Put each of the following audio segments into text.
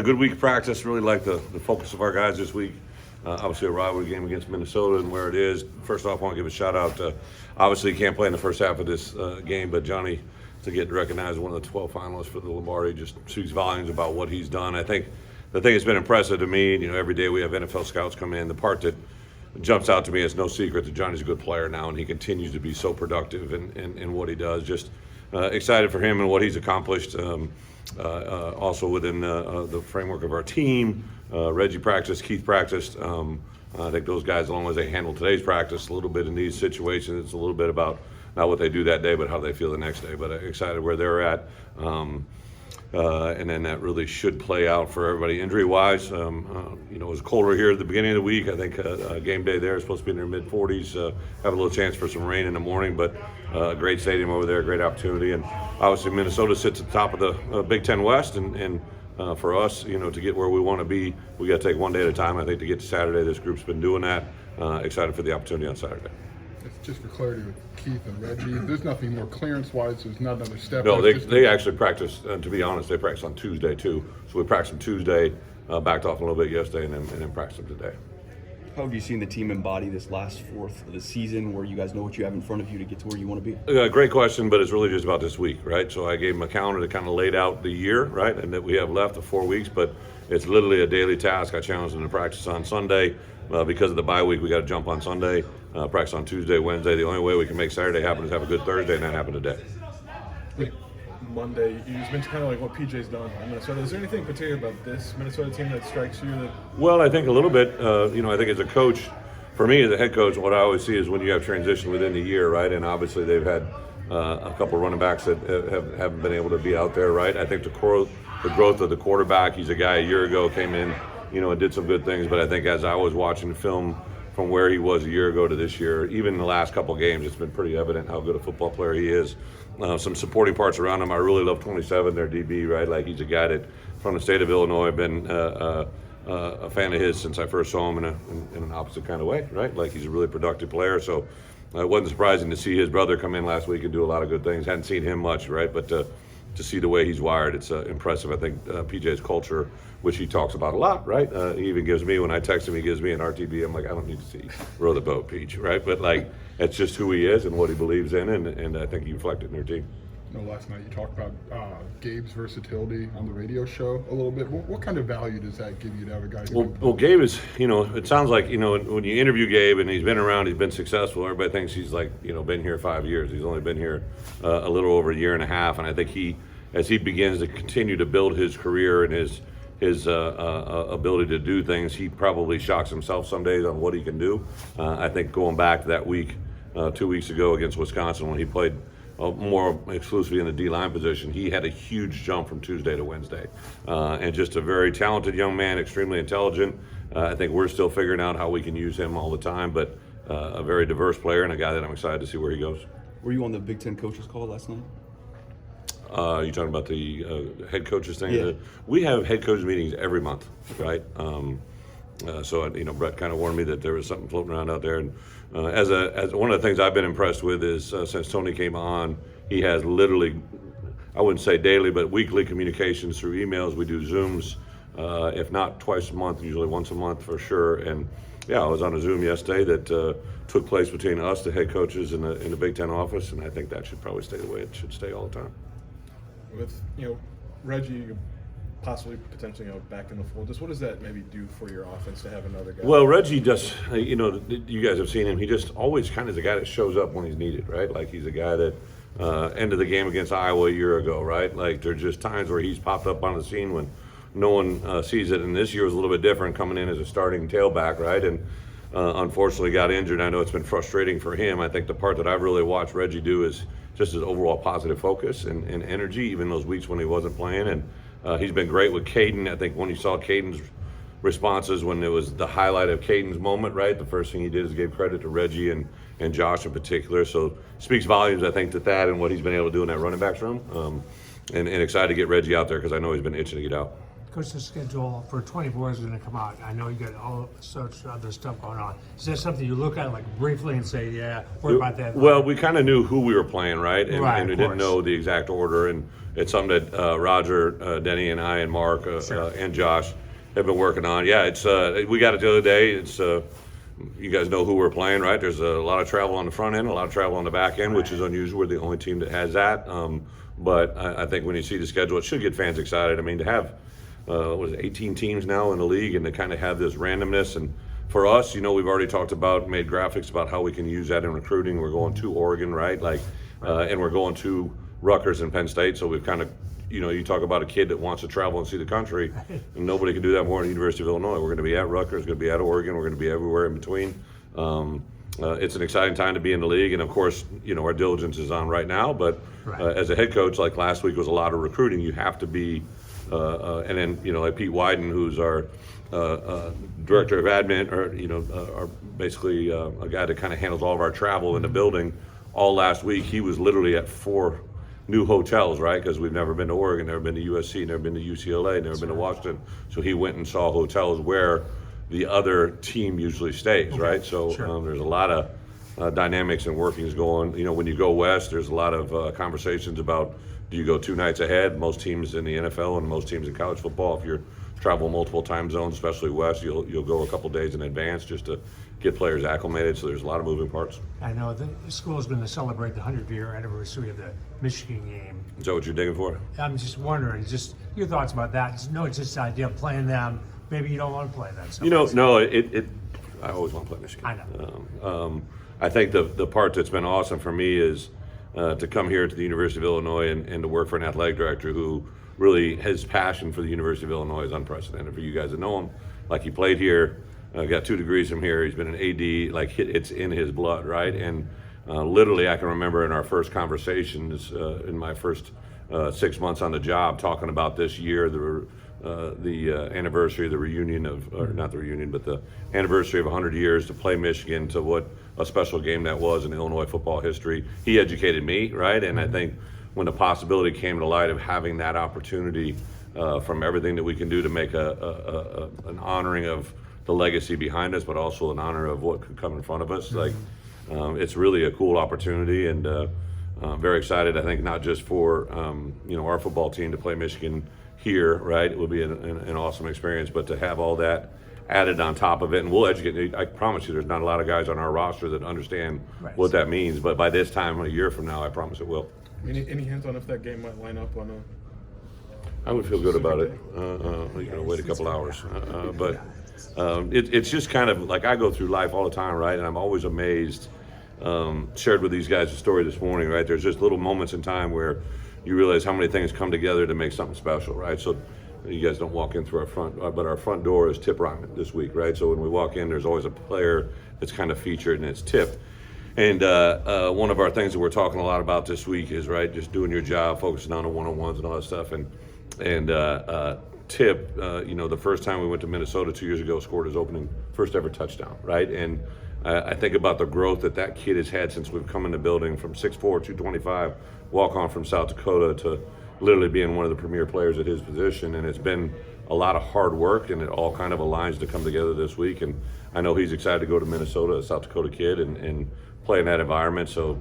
A good week of practice. Really like the focus of our guys this week. Obviously a rivalry game against Minnesota and where it is. First off, I want to give a shout out to, obviously he can't play in the first half of this game, but Johnny, to get recognized as one of the 12 finalists for the Lombardi, just speaks volumes about what he's done. I think the thing that's been impressive to me, every day we have NFL scouts come in. The part that jumps out to me, it's no secret that Johnny's a good player now, and he continues to be so productive in what he does. Just excited for him and what he's accomplished. Also within the framework of our team, Reggie practiced, Keith practiced. I think those guys, as long as they handle today's practice a little bit in these situations, it's a little bit about not what they do that day, but how they feel the next day. But excited where they're at. And then that really should play out for everybody injury-wise. It was colder here at the beginning of the week. I think game day there is supposed to be in their mid-40s. Have a little chance for some rain in the morning, but a great stadium over there, great opportunity. And obviously Minnesota sits at the top of the Big Ten West, and for us, to get where we want to be, we got to take one day at a time. I think to get to Saturday, this group's been doing that. Excited for the opportunity on Saturday. Just for clarity with Keith and Reggie, there's nothing more clearance-wise. There's not another step. No, they actually practiced. To be honest, they practiced on Tuesday too. So we practiced them Tuesday, backed off a little bit yesterday, and then practiced them today. How have you seen the team embody this last fourth of the season, where you guys know what you have in front of you to get to where you want to be? Great question, but it's really just about this week, right? So I gave them a calendar that kind of laid out the year, right, and that we have left of 4 weeks, but it's literally a daily task. I challenged them to practice on Sunday. Because of the bye week, we got to jump on Sunday, practice on Tuesday, Wednesday. The only way we can make Saturday happen is have a good Thursday, and that happened today. Monday, you just mentioned kind of like what PJ's done in Minnesota. Is there anything particular about this Minnesota team that strikes you? Well, I think a little bit. I think as a coach, for me as a head coach, what I always see is when you have transition within the year, right? And obviously they've had a couple running backs that haven't been able to be out there, right? I think the growth of the quarterback, he's a guy a year ago came in, and did some good things. But I think as I was watching the film from where he was a year ago to this year, even in the last couple of games, it's been pretty evident how good a football player he is. Some supporting parts around him. I really love 27, their DB, right? Like he's a guy that from the state of Illinois, I've been a fan of his since I first saw him in an opposite kind of way, right? Like he's a really productive player. So it wasn't surprising to see his brother come in last week and do a lot of good things. Hadn't seen him much, right? But to see the way he's wired, it's impressive. I think PJ's culture, which he talks about a lot, right? He even gives me, when I text him, he gives me an RTB. I'm like, I don't need to see row the boat, Peach, right? But like, it's just who he is and what he believes in, and I think he reflected in their team. Last night you talked about Gabe's versatility on the radio show a little bit. What kind of value does that give you to have a guy? Well, Gabe is, it sounds like, when you interview Gabe and he's been around, he's been successful. Everybody thinks he's like, been here 5 years. He's only been here a little over a year and a half, and I think as he begins to continue to build his career and his ability to do things, he probably shocks himself some days on what he can do. I think going back to that week, 2 weeks ago against Wisconsin, when he played more exclusively in the D-line position, he had a huge jump from Tuesday to Wednesday. And just a very talented young man, extremely intelligent. I think we're still figuring out how we can use him all the time, but a very diverse player and a guy that I'm excited to see where he goes. Were you on the Big Ten coaches call last night? You talking about the head coaches thing? Yeah. We have head coaches meetings every month, right? So Bret kind of warned me that there was something floating around out there. And as one of the things I've been impressed with is since Tony came on, he has literally, I wouldn't say daily, but weekly communications through emails. We do Zooms, if not twice a month, usually once a month for sure. And yeah, I was on a Zoom yesterday that took place between us, the head coaches, in the Big Ten office, and I think that should probably stay the way it should stay all the time. With Reggie possibly potentially back in the fold, just what does that maybe do for your offense to have another guy? Well, Reggie just, you guys have seen him. He just always kind of is a guy that shows up when he's needed, right? Like he's a guy that ended the game against Iowa a year ago, right? Like there's just times where he's popped up on the scene when no one sees it. And this year was a little bit different, coming in as a starting tailback, right? And unfortunately got injured. I know it's been frustrating for him. I think the part that I've really watched Reggie do is just his overall positive focus and energy, even those weeks when he wasn't playing. And he's been great with Caden. I think when you saw Caden's responses, when it was the highlight of Caden's moment, right, the first thing he did is gave credit to Reggie and Josh in particular. So speaks volumes, I think, to that and what he's been able to do in that running backs room. And excited to get Reggie out there because I know he's been itching to get out. Coach, the schedule for 24 is going to come out. I know you got all sorts of other stuff going on. Is that something you look at like briefly and say, yeah, worry about that? Well, we kind of knew who we were playing, right? And, Right, and we of didn't course. know the exact order. And it's something that Roger, Denny, and I, and Mark, and Josh have been working on. Yeah, it's we got it the other day. It's you guys know who we're playing, right? There's a lot of travel on the front end, a lot of travel on the back end, which is unusual. We're the only team that has that. But I think when you see the schedule, it should get fans excited. I mean, to have 18 teams now in the league, and to kind of have this randomness. And for us, we've already talked about, made graphics about how we can use that in recruiting. We're going to Oregon, right? And we're going to Rutgers and Penn State. So we've kind of, you talk about a kid that wants to travel and see the country, and nobody can do that more than the University of Illinois. We're going to be at Rutgers, going to be at Oregon, we're going to be everywhere in between. It's an exciting time to be in the league, and of course, our diligence is on right now. But as a head coach, like last week was a lot of recruiting. You have to be, and then like Pete Wyden, who's our director of admin, or our basically a guy that kind of handles all of our travel in the building. All last week, he was literally at 4 new hotels, right? Because we've never been to Oregon, never been to USC, never been to UCLA, never been to Washington. So he went and saw hotels where the other team usually stays, right? So there's a lot of dynamics and workings going. When you go west, there's a lot of conversations about, do you go 2 nights ahead? Most teams in the NFL and most teams in college football, if you're travel multiple time zones, especially west, you'll go a couple days in advance just to get players acclimated. So there's a lot of moving parts. I know the school is going to celebrate the 100-year anniversary of the Michigan game. Is that what you're digging for? I'm just wondering, just your thoughts about that. It's just the idea of playing them. Maybe you don't want to play them. No, I always want to play Michigan. I know. I think the part that's been awesome for me is to come here to the University of Illinois and to work for an athletic director who really, his passion for the University of Illinois is unprecedented. For you guys that know him, like he played here, got 2 degrees from here. He's been an AD, like it's in his blood, right? And literally, I can remember in our first conversations in my first 6 months on the job, talking about this year, the anniversary of the reunion of, or not the reunion, but the anniversary of 100 years to play Michigan, to what a special game that was in Illinois football history. He educated me, right? And I think when the possibility came to light of having that opportunity from everything that we can do to make an honoring of the legacy behind us, but also an honor of what could come in front of us, it's really a cool opportunity, and I'm very excited. I think not just for our football team to play Michigan here, right? It would be an awesome experience, but to have all that added on top of it, and we'll educate. I promise you, there's not a lot of guys on our roster that understand what that means, but by this time, a year from now, I promise it will. Any hints on if that game might line up on a? I would feel good about it. Wait a couple hours, but it's just kind of like I go through life all the time, right? And I'm always amazed. Shared with these guys a story this morning, right? There's just little moments in time where you realize how many things come together to make something special, right? So you guys don't walk in through our front, but our front door is Tip Ryman this week, right? So when we walk in, there's always a player that's kind of featured, and it's Tip. And one of our things that we're talking a lot about this week is, right, just doing your job, focusing on the one-on-ones and all that stuff. And Tip, the first time we went to Minnesota 2 years ago, scored his first ever touchdown, right? And I think about the growth that kid has had since we've come in the building, from 6'4", 225, walk on from South Dakota, to literally being one of the premier players at his position. And it's been a lot of hard work, and it all kind of aligns to come together this week. And I know he's excited to go to Minnesota, a South Dakota kid, and play in that environment. So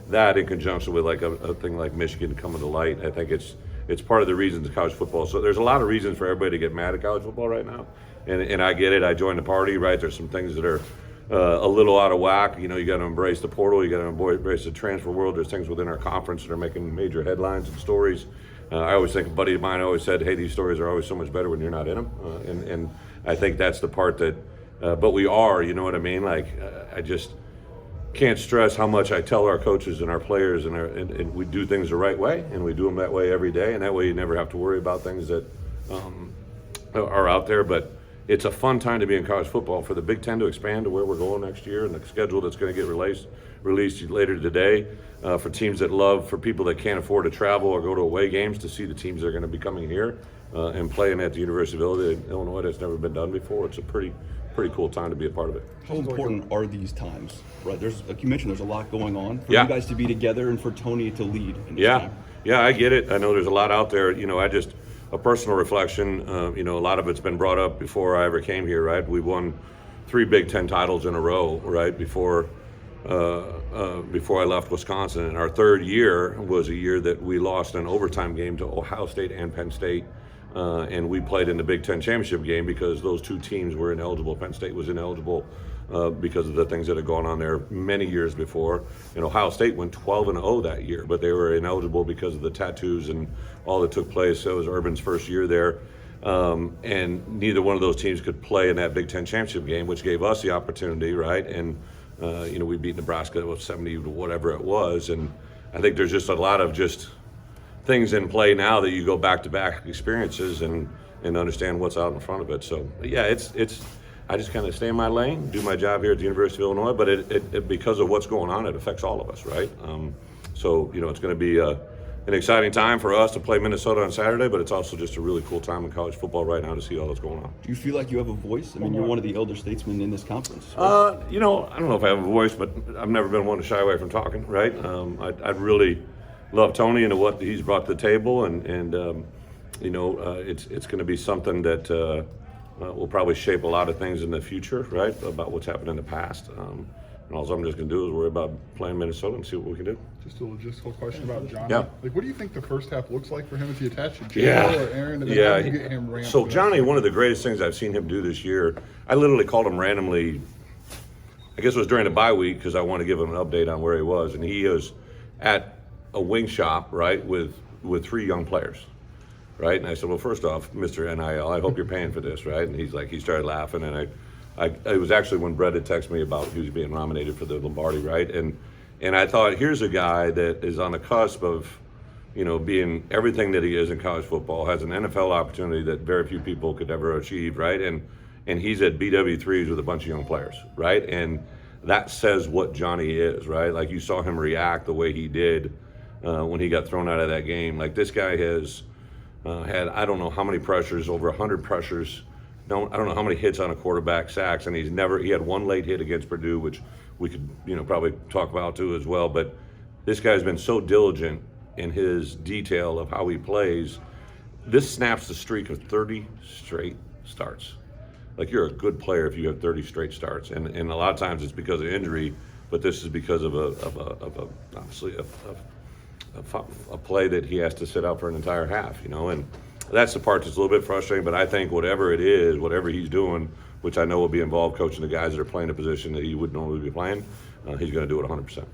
that, in conjunction with like a thing like Michigan coming to light, I think it's part of the reasons of college football. So there's a lot of reasons for everybody to get mad at college football right now, and I get it. I joined the party, right? There's some things that are a little out of whack. You got to embrace the portal. You got to embrace the transfer world. There's things within our conference that are making major headlines and stories. I always think, a buddy of mine always said, hey, these stories are always so much better when you're not in them. And I think that's the part that, but we are, you know what I mean? Like, I just can't stress how much I tell our coaches and our players, and we do things the right way, and we do them that way every day. And that way you never have to worry about things that are out there. But it's a fun time to be in college football, for the Big Ten to expand to where we're going next year, and the schedule that's going to get released later today, for teams that love, for people that can't afford to travel or go to away games, to see the teams that are going to be coming here and playing at the University of Illinois. That's never been done before. It's a pretty cool time to be a part of it. How important are these times? Right, there's, like you mentioned, there's a lot going on for Yeah. you guys to be together and for Tony to lead in this Yeah, time. yeah, I get it. I know there's a lot out there. a personal reflection. You know, a lot of it's been brought up before I ever came here, right? We won 3 Big Ten titles in a row, right? Before I left Wisconsin, and our 3rd year was a year that we lost an overtime game to Ohio State and Penn State, and we played in the Big Ten championship game because those 2 teams were ineligible. Penn State was ineligible because of the things that had gone on there many years before. And Ohio State went 12-0 that year, but they were ineligible because of the tattoos and all that took place. So it was Urban's first year there. And neither one of those teams could play in that Big Ten championship game, which gave us the opportunity, right? And you know, we beat Nebraska with 70 to whatever it was. And I think there's just a lot of just things in play now that you go back-to-back experiences and understand what's out in front of it. So yeah, it's I just kind of stay in my lane, do my job here at the University of Illinois, but it because of what's going on, it affects all of us, right? So you know, it's going to be an exciting time for us to play Minnesota on Saturday, but it's also just a really cool time in college football right now to see all that's going on. Do you feel like you have a voice? I mean, you're one of the elder statesmen in this conference. You know, I don't know if I have a voice, but I've never been one to shy away from talking, right? I really love Tony and what he's brought to the table, and you know, it's going to be something that will probably shape a lot of things in the future, right, about what's happened in the past. And all I'm just going to do is worry about playing Minnesota and see what we can do. Just a logistical question about Johnny. Yeah. Like, what do you think the first half looks like for him? Is he attached to Yeah. J.O. or Aaron? And then Yeah. how do you get him ramped So up? Johnny, one of the greatest things I've seen him do this year, I literally called him randomly, I guess it was during the bye week because I wanted to give him an update on where he was. And he was at a wing shop, right, with 3 young players, right? And I said, well, first off, Mr. NIL, I hope you're paying for this, right? And he started laughing. And it was actually when Bret had texted me about he was being nominated for the Lombardi, right? And I thought, here's a guy that is on the cusp of, you know, being everything that he is in college football, has an NFL opportunity that very few people could ever achieve, right? And he's at BW3s with a bunch of young players, right? And that says what Johnny is, right? Like, you saw him react the way he did when he got thrown out of that game. Like, this guy has had, I don't know how many pressures, over 100 pressures. I don't know how many hits on a quarterback, sacks, and he had 1 late hit against Purdue, which we could, you know, probably talk about too as well. But this guy's been so diligent in his detail of how he plays. This snaps the streak of 30 straight starts. Like, you're a good player if you have 30 straight starts, and a lot of times it's because of injury, but this is because of obviously a play that he has to sit out for an entire half, you know, and that's the part that's a little bit frustrating. But I think whatever it is, whatever he's doing, which I know will be involved coaching the guys that are playing the position that he would normally be playing, he's going to do it 100%.